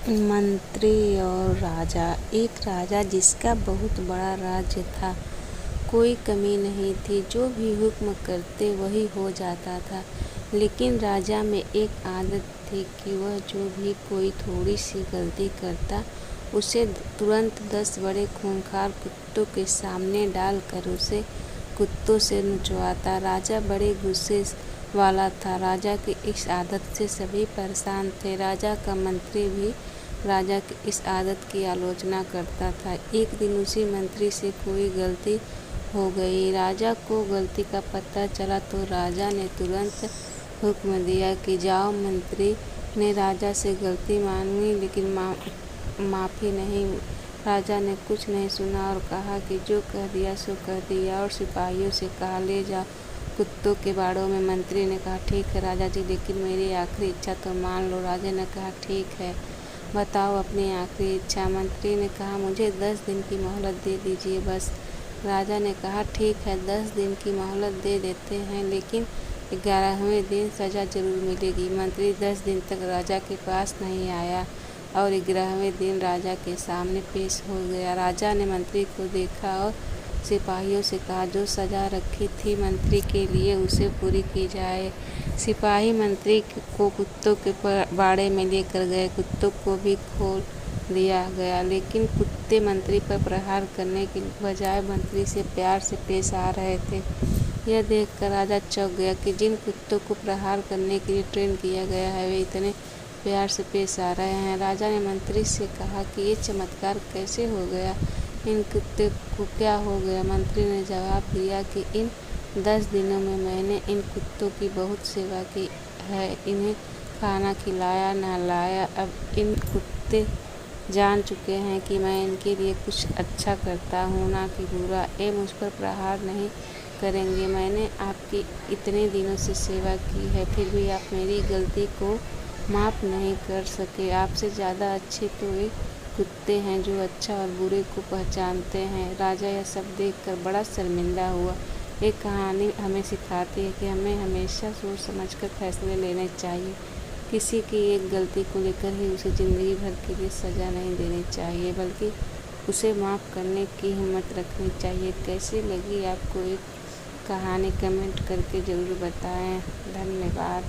मंत्री और राजा। एक राजा जिसका बहुत बड़ा राज्य था, कोई कमी नहीं थी, जो भी हुक्म करते वही हो जाता था। लेकिन राजा में एक आदत थी कि वह जो भी कोई थोड़ी सी गलती करता, उसे तुरंत 10 बड़े खूंखार कुत्तों के सामने डालकर उसे कुत्तों से नचवाता। राजा बड़े गुस्से वाला था। राजा की इस आदत से सभी परेशान थे। राजा का मंत्री भी राजा की इस आदत की आलोचना करता था। एक दिन उसी मंत्री से कोई गलती हो गई। राजा को गलती का पता चला तो राजा ने तुरंत हुक्म दिया कि जाओ। मंत्री ने राजा से गलती मांगी, लेकिन माफ़ी नहीं। राजा ने कुछ नहीं सुना और कहा कि जो कह दिया सो कह दिया, और सिपाहियों से कहा ले जाओ कुत्तों के बाड़ों में। मंत्री ने कहा ठीक है राजा जी, लेकिन मेरी आखिरी इच्छा तो मान लो। राजा ने कहा ठीक है, बताओ अपनी आखिरी इच्छा। मंत्री ने कहा मुझे 10 दिन की मोहलत दे दीजिए बस। राजा ने कहा ठीक है, 10 दिन की मोहलत दे देते हैं, लेकिन 11वें दिन सज़ा जरूर मिलेगी। मंत्री 10 दिन तक राजा के पास नहीं आया और 11वें दिन राजा के सामने पेश हो गया। राजा ने मंत्री को देखा और सिपाहियों से कहा जो सज़ा रखी थी मंत्री के लिए उसे पूरी की जाए। सिपाही मंत्री को कुत्तों के बाड़े में लेकर गए। कुत्तों को भी खोल दिया गया, लेकिन कुत्ते मंत्री पर प्रहार करने के बजाय मंत्री से प्यार से पेश आ रहे थे। यह देखकर राजा चौंक गया कि जिन कुत्तों को प्रहार करने के लिए ट्रेन किया गया है, वे इतने प्यार से पेश आ रहे हैं। राजा ने मंत्री से कहा कि ये चमत्कार कैसे हो गया, इन कुत्ते को क्या हो गया। मंत्री ने जवाब दिया कि इन 10 दिनों में मैंने इन कुत्तों की बहुत सेवा की है, इन्हें खाना खिलाया नहलाया। अब इन कुत्ते जान चुके हैं कि मैं इनके लिए कुछ अच्छा करता हूँ, ना कि बुरा। ये मुझ पर प्रहार नहीं करेंगे। मैंने आपकी इतने दिनों से सेवा की है, फिर भी आप मेरी गलती को माफ़ नहीं कर सके। आपसे ज़्यादा अच्छे तो ये कुत्ते हैं जो अच्छा और बुरे को पहचानते हैं। राजा यह सब देखकर बड़ा शर्मिंदा हुआ। एक कहानी हमें सिखाती है कि हमें हमेशा सोच समझकर फैसले लेने चाहिए। किसी की एक गलती को लेकर ही उसे ज़िंदगी भर के लिए सज़ा नहीं देनी चाहिए, बल्कि उसे माफ़ करने की हिम्मत रखनी चाहिए। कैसी लगी आपको एक कहानी, कमेंट करके ज़रूर बताएं। धन्यवाद।